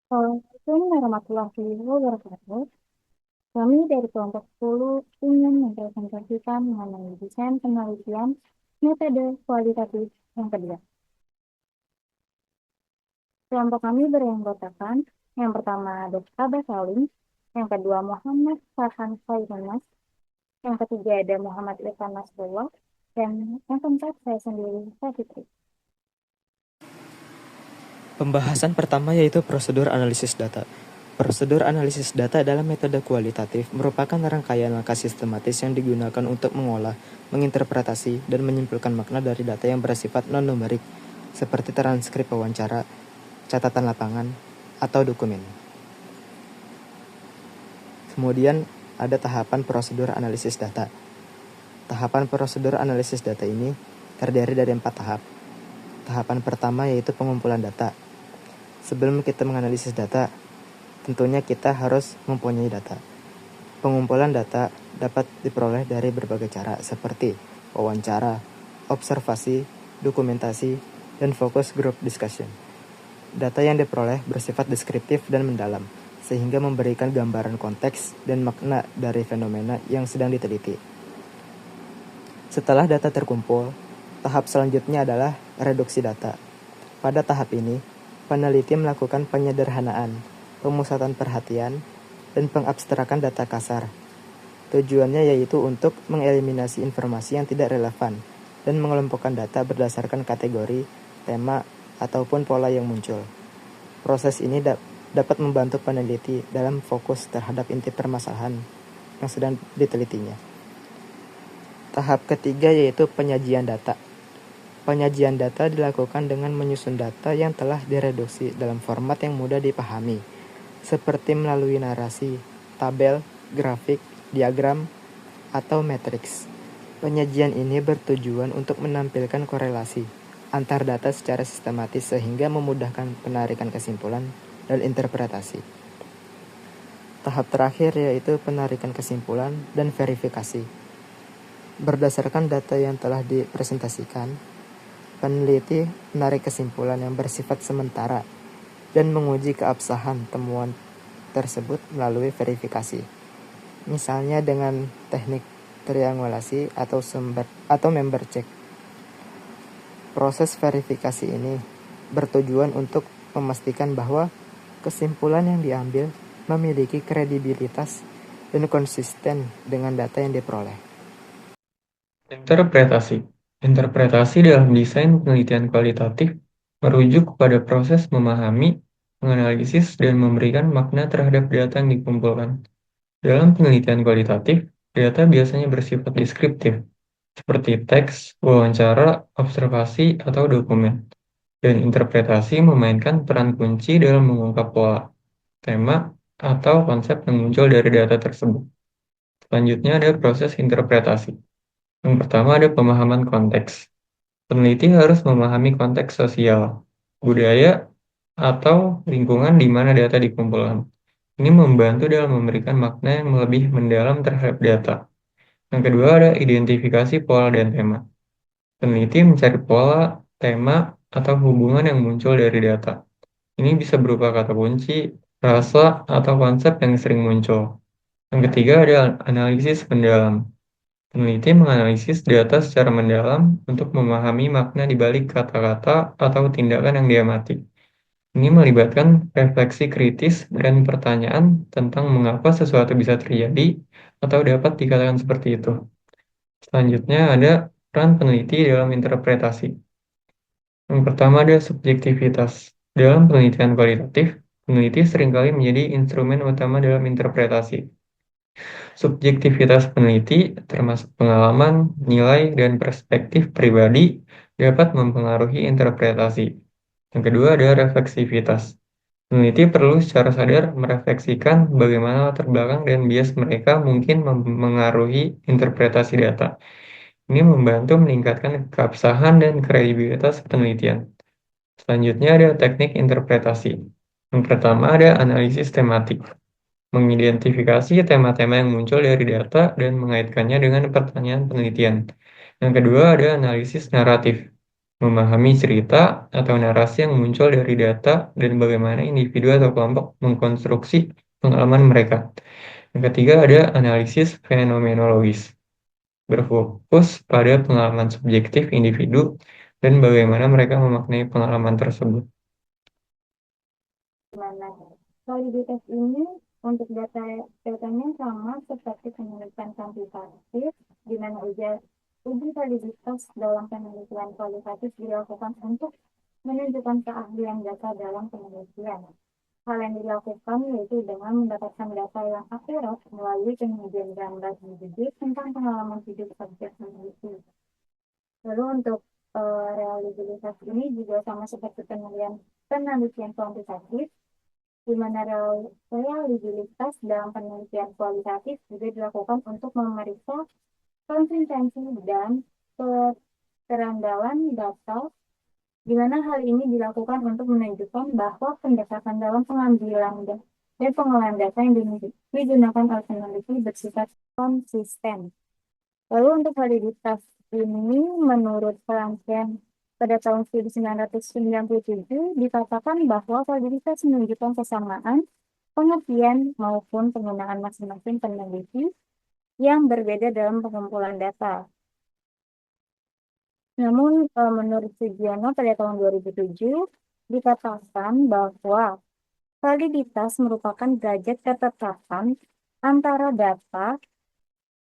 Assalamualaikum warahmatullahi wabarakatuh. Kami dari kelompok 10 ingin mempresentasikan mengenai desain penelitian metode kualitatif yang kedua. Kelompok kami beranggotakan yang pertama Dr. Abah Salim, yang kedua Muhammad Farhan Khairunas, yang ketiga ada Muhammad Irfan Nasrullah, dan yang keempat saya sendiri, Saya Fitri. Pembahasan pertama yaitu prosedur analisis data. Prosedur analisis data dalam metode kualitatif merupakan rangkaian langkah sistematis yang digunakan untuk mengolah, menginterpretasi, dan menyimpulkan makna dari data yang bersifat non-numerik, seperti transkrip wawancara, catatan lapangan, atau dokumen. Kemudian ada tahapan prosedur analisis data. Tahapan prosedur analisis data ini terdiri dari 4 tahap. Tahapan pertama yaitu pengumpulan data. Sebelum kita menganalisis data, tentunya kita harus mempunyai data. Pengumpulan data dapat diperoleh dari berbagai cara seperti wawancara, observasi, dokumentasi, dan focus group discussion. Data yang diperoleh bersifat deskriptif dan mendalam, sehingga memberikan gambaran konteks dan makna dari fenomena yang sedang diteliti. Setelah data terkumpul, tahap selanjutnya adalah reduksi data. Pada tahap ini, peneliti melakukan penyederhanaan, pemusatan perhatian, dan pengabstrakan data kasar. Tujuannya yaitu untuk mengeliminasi informasi yang tidak relevan dan mengelompokkan data berdasarkan kategori, tema, ataupun pola yang muncul. Proses ini dapat membantu peneliti dalam fokus terhadap inti permasalahan yang sedang ditelitinya. Tahap ketiga yaitu penyajian data. Penyajian data dilakukan dengan menyusun data yang telah direduksi dalam format yang mudah dipahami, seperti melalui narasi, tabel, grafik, diagram, atau matriks. Penyajian ini bertujuan untuk menampilkan korelasi antar data secara sistematis sehingga memudahkan penarikan kesimpulan dan interpretasi. Tahap terakhir yaitu penarikan kesimpulan dan verifikasi. Berdasarkan data yang telah dipresentasikan, peneliti menarik kesimpulan yang bersifat sementara dan menguji keabsahan temuan tersebut melalui verifikasi. Misalnya dengan teknik triangulasi atau member check. Proses verifikasi ini bertujuan untuk memastikan bahwa kesimpulan yang diambil memiliki kredibilitas dan konsisten dengan data yang diperoleh. Interpretasi. Interpretasi dalam desain penelitian kualitatif merujuk kepada proses memahami, menganalisis, dan memberikan makna terhadap data yang dikumpulkan. Dalam penelitian kualitatif, data biasanya bersifat deskriptif, seperti teks, wawancara, observasi, atau dokumen. Dan interpretasi memainkan peran kunci dalam mengungkap pola, tema, atau konsep yang muncul dari data tersebut. Selanjutnya ada proses interpretasi. Yang pertama ada pemahaman konteks. Peneliti harus memahami konteks sosial, budaya, atau lingkungan di mana data dikumpulkan. Ini membantu dalam memberikan makna yang lebih mendalam terhadap data. Yang kedua ada identifikasi pola dan tema. Peneliti mencari pola, tema, atau hubungan yang muncul dari data. Ini bisa berupa kata kunci, rasa, atau konsep yang sering muncul. Yang ketiga ada analisis mendalam. Peneliti menganalisis data secara mendalam untuk memahami makna di balik kata-kata atau tindakan yang diamati. Ini melibatkan refleksi kritis dan pertanyaan tentang mengapa sesuatu bisa terjadi atau dapat dikatakan seperti itu. Selanjutnya ada peran peneliti dalam interpretasi. Yang pertama ada subjektivitas. Dalam penelitian kualitatif, peneliti seringkali menjadi instrumen utama dalam interpretasi. Subjektivitas peneliti, termasuk pengalaman, nilai, dan perspektif pribadi, dapat mempengaruhi interpretasi. Yang kedua ada refleksivitas. Peneliti perlu secara sadar merefleksikan bagaimana latar belakang dan bias mereka mungkin memengaruhi interpretasi data. Ini membantu meningkatkan keabsahan dan kredibilitas penelitian. Selanjutnya ada teknik interpretasi. Yang pertama ada analisis tematik. Mengidentifikasi tema-tema yang muncul dari data dan mengaitkannya dengan pertanyaan penelitian. Yang kedua ada analisis naratif. memahami cerita atau narasi yang muncul dari data dan bagaimana individu atau kelompok mengkonstruksi pengalaman mereka. Yang ketiga ada analisis fenomenologis, berfokus pada pengalaman subjektif individu dan bagaimana mereka memaknai pengalaman tersebut. Dimana validitas ini untuk datanya sama seperti penelitian kuantitatif, di mana uji validitas dalam penelitian kualitatif dilakukan untuk menunjukkan keahlian data dalam penelitian. Hal yang dilakukan yaitu dengan mendapatkan data yang akurat melalui pengujian gambar hidup tentang pengalaman hidup subjek peneliti. Lalu untuk reliabilitas ini juga sama seperti penelitian kuantitatif, di mana reliabilitas dalam penelitian kualitatif juga dilakukan untuk memeriksa konsistensi dan keterandalan data, di mana hal ini dilakukan untuk menunjukkan bahwa pendekatan dalam pengambilan dan pengolahan data yang digunakan oleh peneliti bersifat konsisten. Lalu untuk validitas ini menurut Franken pada tahun 1997 dikatakan bahwa validitas menunjukkan kesamaan pengertian maupun penggunaan masing-masing peneliti yang berbeda dalam pengumpulan data. Namun menurut Sugiono pada tahun 2007 dikatakan bahwa validitas merupakan derajat ketetapan antara data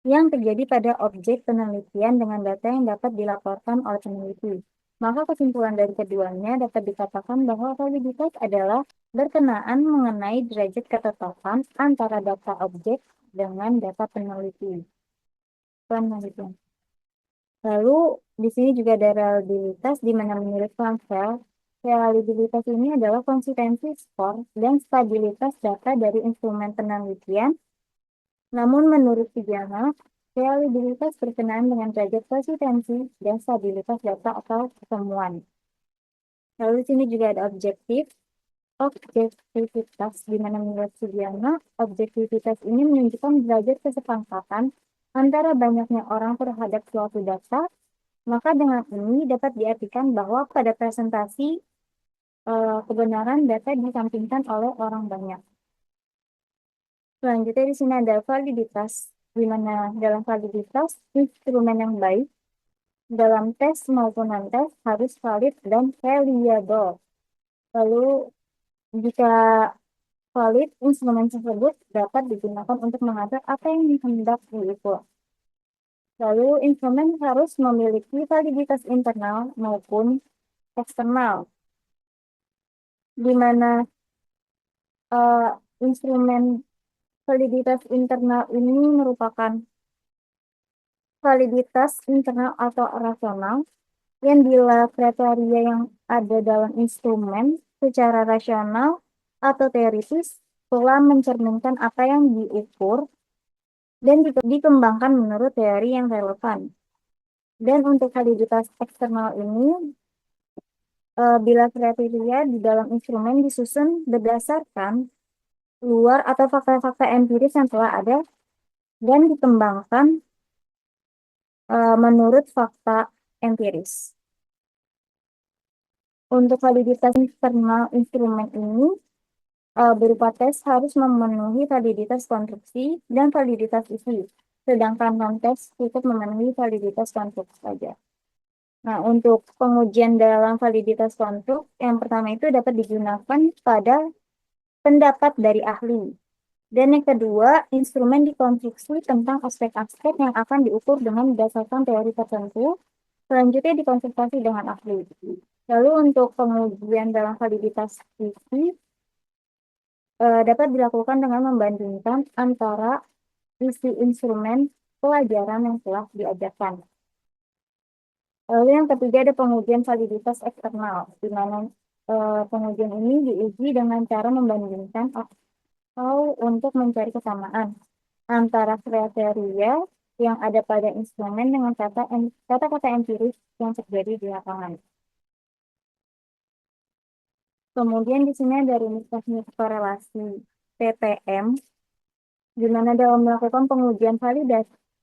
yang terjadi pada objek penelitian dengan data yang dapat dilaporkan oleh peneliti. Maka kesimpulan dari keduanya dapat dikatakan bahwa validitas adalah berkenaan mengenai derajat ketetapan antara data objek dengan data penelitian. Lalu di sini juga ada reliabilitas, di mana menurut Frankel, reliabilitas ini adalah konsistensi skor dan stabilitas data dari instrumen penelitian. Namun menurut Sugiono, reliabilitas berkenaan dengan derajat konsistensi dan stabilitas data atau pertemuan. Lalu di sini juga ada objektivitas, di mana menurut Sugiono, objektivitas ini menunjukkan derajat kesepakatan antara banyaknya orang terhadap suatu data. Maka dengan ini dapat diartikan bahwa pada presentasi kebenaran data disampingkan oleh orang banyak. Selanjutnya di sini ada validitas, di mana dalam validitas instrumen yang baik dalam tes maupun non-tes harus valid dan reliable. Lalu jika valid, instrumen tersebut dapat digunakan untuk mengatur apa yang hendak diukur. Lalu instrumen harus memiliki validitas internal maupun eksternal, di mana instrumen validitas internal ini merupakan validitas internal atau rasional yang bila kriteria yang ada dalam instrumen secara rasional atau teoritis telah mencerminkan apa yang diukur dan dikembangkan menurut teori yang relevan. Dan untuk validitas eksternal ini, bila kriteria di dalam instrumen disusun berdasarkan luar atau fakta-fakta empiris yang telah ada dan dikembangkan menurut fakta empiris. Untuk validitas internal instrumen ini berupa tes harus memenuhi validitas konstruksi dan validitas isi, sedangkan non-tes cukup memenuhi validitas konstruksi saja. Nah, untuk pengujian dalam validitas konstruk, yang pertama itu dapat digunakan pada pendapat dari ahli. Dan yang kedua, instrumen dikonstruksi tentang aspek-aspek yang akan diukur dengan berdasarkan teori tertentu. Selanjutnya dikonsultasi dengan ahli. Lalu untuk pengujian dalam validitas isi dapat dilakukan dengan membandingkan antara isi instrumen pelajaran yang telah diajarkan. Lalu yang ketiga ada pengujian validitas eksternal, di mana pengujian ini diuji dengan cara membandingkan atau untuk mencari kesamaan antara kriteria yang ada pada instrumen dengan kata-kata empiris yang terjadi di lapangan. Kemudian di sini ada rumus teknik korelasi PPM, di mana dalam melakukan pengujian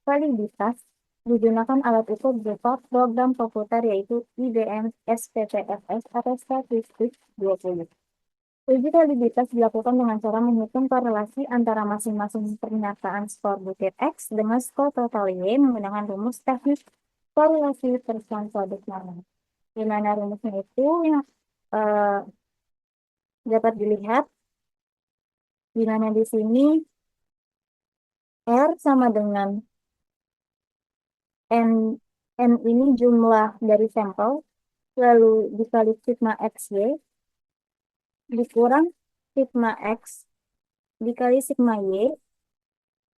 validitas Digunakan alat ukur berupa program komputer yaitu IBM SPPFS atau Statistik 20. Uji validitas dilakukan dengan cara menghitung korelasi antara masing-masing pernyataan skor butir X dengan skor total Y menggunakan rumus teknik korelasi persamaan produk normal. Di mana rumusnya itu yang eh, dapat dilihat di mana di sini R sama dengan N, N ini jumlah dari sampel, lalu dikali sigma XY, dikurang sigma X, dikali sigma Y,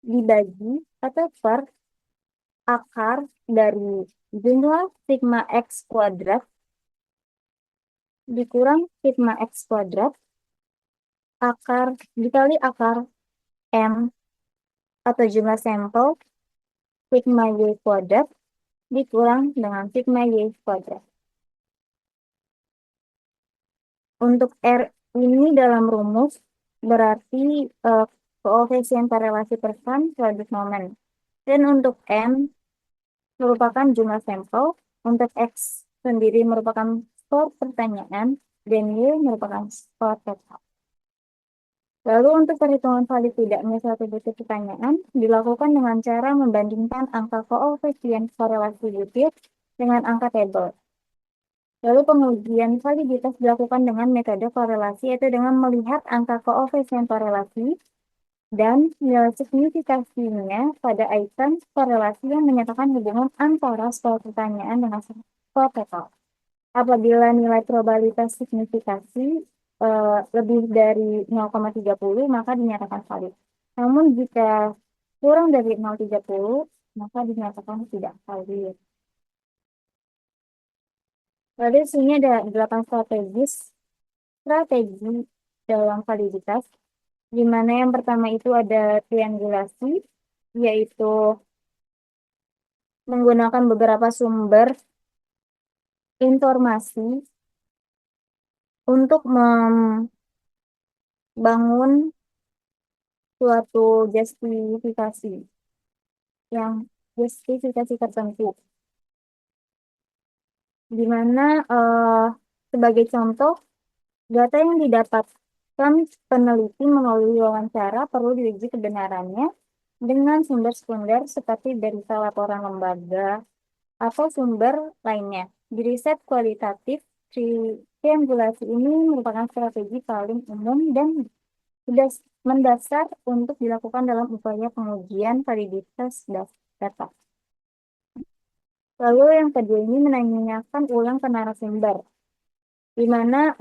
dibagi atau per akar dari jumlah sigma X kuadrat, dikurang sigma X kuadrat, akar dikali akar M atau jumlah sampel, sigma Y kuadrat, dikurang dengan sigma Y kuadrat. Untuk R ini dalam rumus berarti koefisien korelasi persan produk momen. Dan untuk M merupakan jumlah sampel, untuk X sendiri merupakan skor pertanyaan, dan Y merupakan skor total. Lalu untuk perhitungan valid tidaknya suatu butir pertanyaan dilakukan dengan cara membandingkan angka koefisien korelasi butir dengan angka tabel. Lalu pengujian validitas dilakukan dengan metode korelasi, yaitu dengan melihat angka koefisien korelasi dan nilai signifikasinya pada item korelasi yang menyatakan hubungan antara skor pertanyaan dengan skor total. Apabila nilai probabilitas signifikasi lebih dari 0,30, maka dinyatakan valid. Namun jika kurang dari 0,30, maka dinyatakan tidak valid. Lalu di sini ada 8 strategi dalam validitas, di mana yang pertama itu ada triangulasi, yaitu menggunakan beberapa sumber informasi untuk membangun suatu justifikasi tertentu, di mana sebagai contoh data yang didapatkan peneliti melalui wawancara perlu diuji kebenarannya dengan sumber sekunder seperti berita laporan lembaga atau sumber lainnya. Di riset kualitatif, triangulasi ini merupakan strategi paling umum dan mendasar untuk dilakukan dalam upaya pengujian validitas data. Lalu yang kedua ini menanyakan ulang ke narasumber, di mana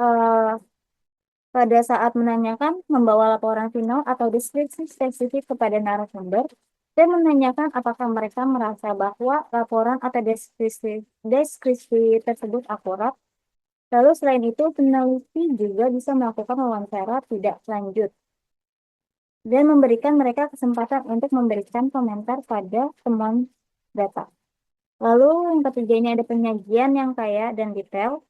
pada saat menanyakan membawa laporan final atau deskripsi spesifik kepada narasumber dan menanyakan apakah mereka merasa bahwa laporan atau deskripsi tersebut akurat. Lalu selain itu, peneliti juga bisa melakukan wawancara tidak lanjut dan memberikan mereka kesempatan untuk memberikan komentar pada temuan data. Lalu yang ketiga ini ada penyajian yang kaya dan detail,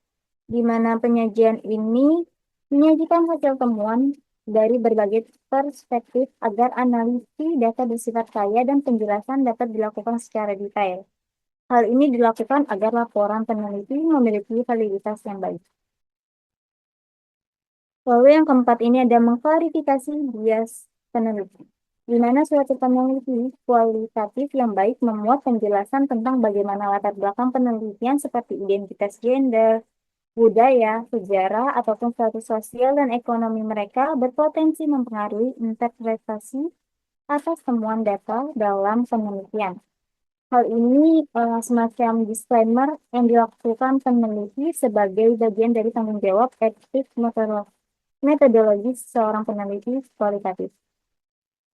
di mana penyajian ini menyajikan hasil temuan dari berbagai perspektif agar analisis data bersifat kaya dan penjelasan dapat dilakukan secara detail. Hal ini dilakukan agar laporan peneliti memiliki validitas yang baik. Lalu yang keempat ini ada mengklarifikasi bias peneliti, di mana suatu peneliti kualitatif yang baik memuat penjelasan tentang bagaimana latar belakang penelitian seperti identitas gender, budaya, sejarah, ataupun status sosial dan ekonomi mereka berpotensi mempengaruhi interpretasi atas temuan data dalam penelitian. Hal ini semacam disclaimer yang dilakukan peneliti sebagai bagian dari tanggung jawab etik metodologi seorang peneliti kualitatif.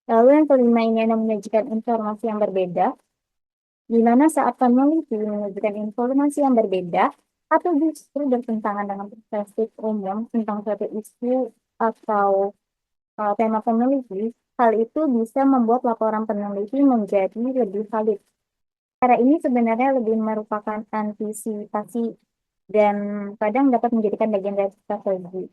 Lalu yang kelima ini ada menyajikan informasi yang berbeda, di mana saat peneliti menyajikan informasi yang berbeda atau justru bertentangan dengan perspektif umum tentang suatu isu atau tema peneliti, hal itu bisa membuat laporan peneliti menjadi lebih valid. Cara ini sebenarnya lebih merupakan antisipasi dan kadang dapat menjadikan bagian dari strategi.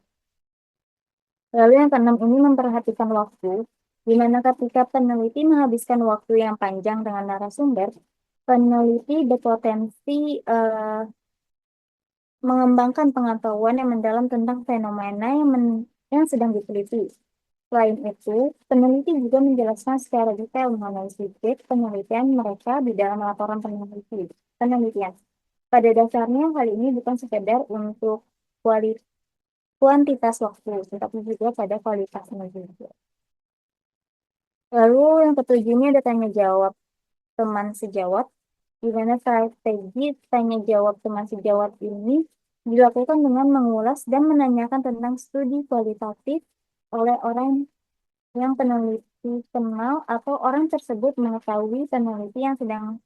Lalu yang keenam ini memperhatikan waktu, di mana ketika peneliti menghabiskan waktu yang panjang dengan narasumber, Peneliti berpotensi mengembangkan pengetahuan yang mendalam tentang fenomena yang sedang diteliti. Selain itu, peneliti juga menjelaskan secara detail mengenai subjek penelitian mereka di dalam laporan penelitian. Pada dasarnya, hal ini bukan sekedar untuk kuantitas waktu, tetapi juga pada kualitasnya juga. Lalu yang ketujuhnya ada tanya jawab teman sejawat, di mana strategi tanya jawab teman sejawat ini dilakukan dengan mengulas dan menanyakan tentang studi kualitatif oleh orang yang peneliti kenal atau orang tersebut mengetahui peneliti yang sedang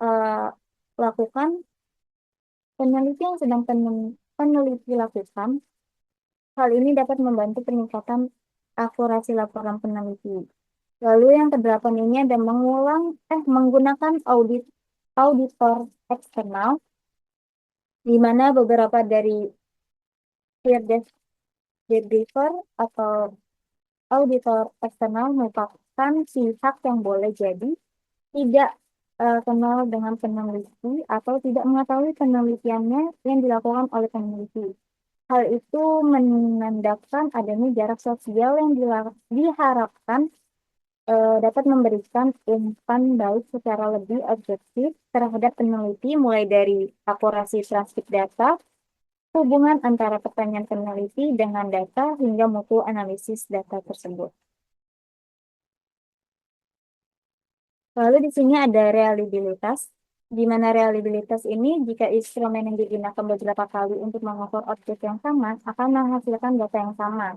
eh, lakukan peneliti yang sedang peneliti lakukan. Hal ini dapat membantu peningkatan akurasi laporan peneliti. Lalu yang kedelapan ini ada menggunakan auditor eksternal, di mana beberapa dari peer debriefer atau auditor eksternal merupakan pihak yang boleh jadi tidak kenal dengan peneliti atau tidak mengetahui penelitiannya yang dilakukan oleh peneliti. Hal itu menandakan adanya jarak sosial yang diharapkan dapat memberikan umpan baik secara lebih objektif terhadap peneliti, mulai dari akurasi transkrip data, hubungan antara pertanyaan peneliti dengan data, hingga mutu analisis data tersebut. Lalu di sini ada reliabilitas, di mana reliabilitas ini jika instrumen yang digunakan beberapa kali untuk mengukur objek yang sama akan menghasilkan data yang sama.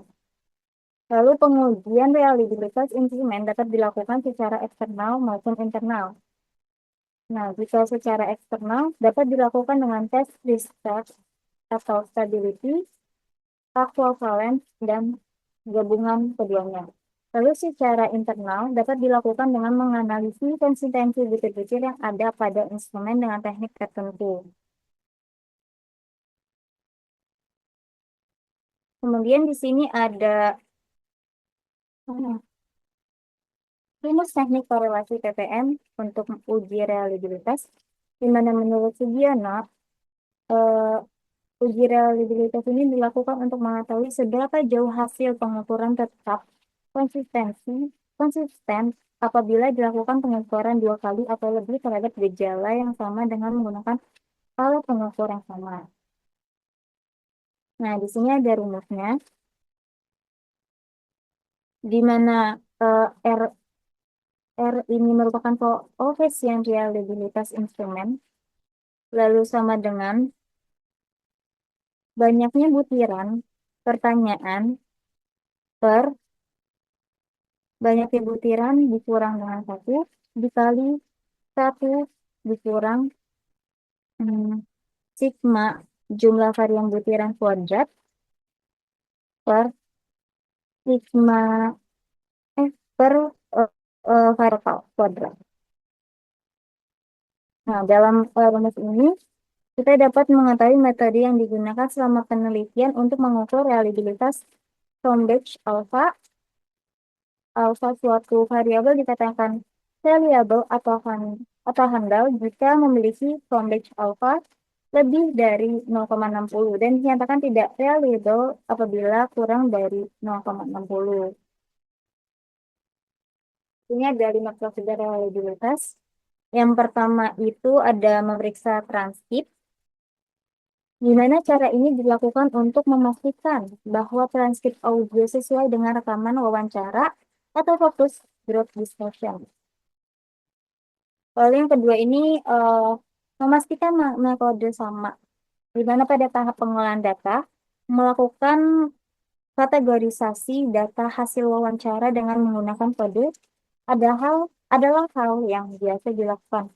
Lalu pengujian reliabilitas instrumen dapat dilakukan secara eksternal maupun internal. Nah, jika secara eksternal dapat dilakukan dengan tes research atau stability, actual valence, dan gabungan keduanya. Lalu secara internal dapat dilakukan dengan menganalisis konsistensi butir-butir yang ada pada instrumen dengan teknik tertentu. Kemudian di sini ada rumus teknik korelasi PPM untuk uji reliabilitas, di mana menurut Sugiono, uji reliabilitas ini dilakukan untuk mengetahui seberapa jauh hasil pengukuran tetap konsisten apabila dilakukan pengukuran dua kali atau lebih terhadap gejala yang sama dengan menggunakan alat pengukur yang sama. Nah, di sini ada rumusnya, di mana R, R ini merupakan koefisien reliabilitas instrumen, lalu sama dengan banyaknya butiran pertanyaan per banyaknya butiran dikurang dengan satu dikali satu dikurang sigma jumlah varian butiran kuadrat per sigma per varian kuadrat. Nah, dalam rumus ini kita dapat mengetahui metode yang digunakan selama penelitian untuk mengukur reliabilitas Cronbach alpha. Alpha suatu variabel dikatakan reliable atau handal jika memiliki Cronbach alpha lebih dari 0,60 dan dinyatakan tidak reliable apabila kurang dari 0,60. Ini ada 5 prosedur reliabilitas. Yang pertama itu ada memeriksa transkrip, di mana cara ini dilakukan untuk memastikan bahwa transkrip audio sesuai dengan rekaman wawancara atau fokus group discussion. Lalu yang kedua ini memastikan metode sama, di mana pada tahap pengolahan data melakukan kategorisasi data hasil wawancara dengan menggunakan kode adalah hal yang biasa dilakukan.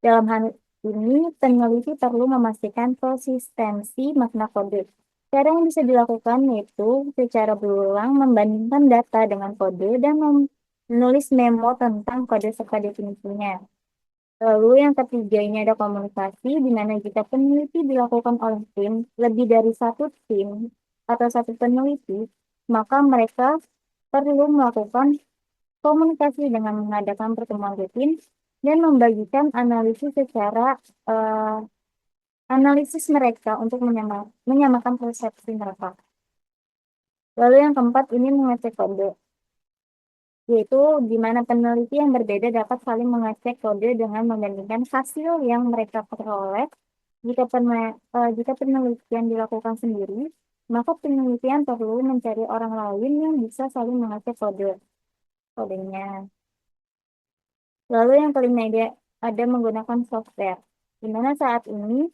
Dalam hal ini, peneliti perlu memastikan konsistensi makna kode. Cara yang bisa dilakukan yaitu secara berulang membandingkan data dengan kode dan menulis memo tentang kode serta definisinya. Lalu yang ketiga ini ada komunikasi, di mana jika peneliti dilakukan oleh tim, lebih dari satu tim atau satu peneliti, maka mereka perlu melakukan komunikasi dengan mengadakan pertemuan rutin dan membagikan eh, analisis mereka untuk menyamakan persepsi mereka. Lalu yang keempat ini mengecek kode, yaitu di mana peneliti yang berbeda dapat saling mengecek kode dengan membandingkan hasil yang mereka peroleh. Jika penelitian dilakukan sendiri, maka penelitian perlu mencari orang lain yang bisa saling mengecek kodenya. Lalu yang kelima ada menggunakan software, di mana saat ini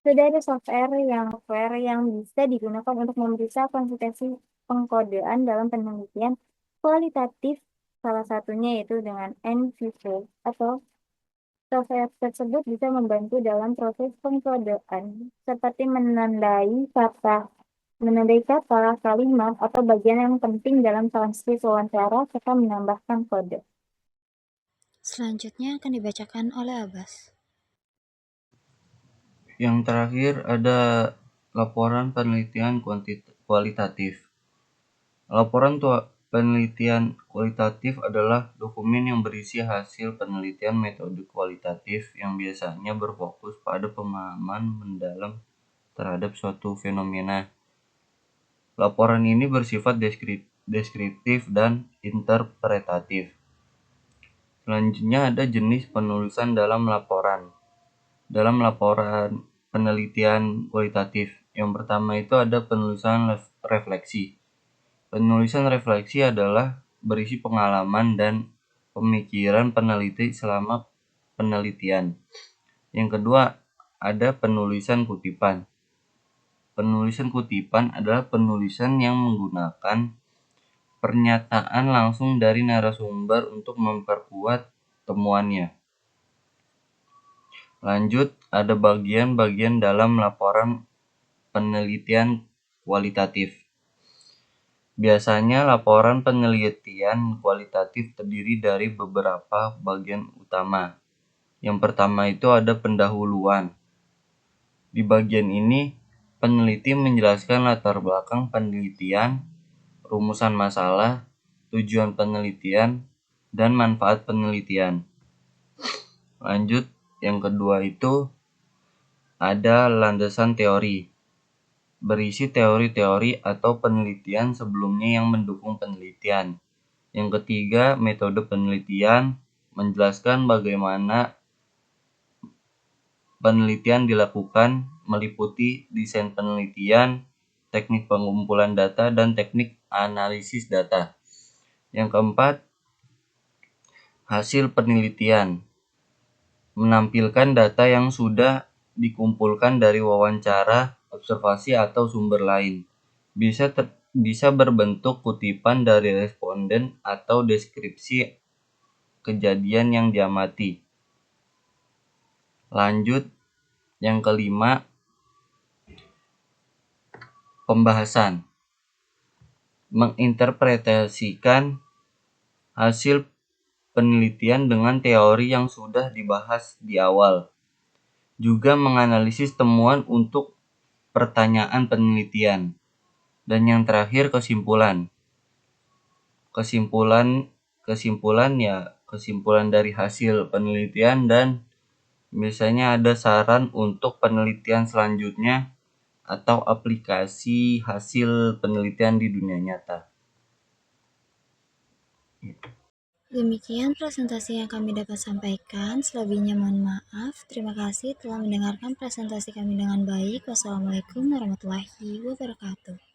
sudah ada software yang bisa digunakan untuk memeriksa konsistensi pengkodean dalam penelitian kualitatif. Salah satunya yaitu dengan NVivo, atau software tersebut bisa membantu dalam proses pengkodean seperti menandai kata, kalimat, atau bagian yang penting dalam transkrip wawancara serta menambahkan kode. Selanjutnya akan dibacakan oleh Abbas. Yang terakhir ada laporan penelitian kualitatif. Laporan penelitian kualitatif adalah dokumen yang berisi hasil penelitian metode kualitatif yang biasanya berfokus pada pemahaman mendalam terhadap suatu fenomena. Laporan ini bersifat deskriptif dan interpretatif. Selanjutnya ada jenis penulisan dalam laporan. Dalam laporan penelitian kualitatif, yang pertama itu ada penulisan refleksi. Penulisan refleksi adalah berisi pengalaman dan pemikiran peneliti selama penelitian. Yang kedua, ada penulisan kutipan. Penulisan kutipan adalah penulisan yang menggunakan pernyataan langsung dari narasumber untuk memperkuat temuannya. Lanjut, ada bagian-bagian dalam laporan penelitian kualitatif. Biasanya laporan penelitian kualitatif terdiri dari beberapa bagian utama. Yang pertama itu ada pendahuluan. Di bagian ini, peneliti menjelaskan latar belakang penelitian, rumusan masalah, tujuan penelitian, dan manfaat penelitian. Lanjut, yang kedua itu ada landasan teori. Berisi teori-teori atau penelitian sebelumnya yang mendukung penelitian. Yang ketiga, metode penelitian, menjelaskan bagaimana penelitian dilakukan, meliputi desain penelitian, teknik pengumpulan data, dan teknik analisis data. Yang keempat, hasil penelitian, menampilkan data yang sudah dikumpulkan dari wawancara, observasi, atau sumber lain. Bisa berbentuk kutipan dari responden atau deskripsi kejadian yang diamati. Lanjut, yang kelima, pembahasan. Menginterpretasikan hasil penelitian dengan teori yang sudah dibahas di awal. Juga menganalisis temuan untuk pertanyaan penelitian. Dan yang terakhir, kesimpulan. Kesimpulan dari hasil penelitian, dan biasanya ada saran untuk penelitian selanjutnya atau aplikasi hasil penelitian di dunia nyata. Demikian presentasi yang kami dapat sampaikan. Selebihnya mohon maaf. Terima kasih telah mendengarkan presentasi kami dengan baik. Wassalamualaikum warahmatullahi wabarakatuh.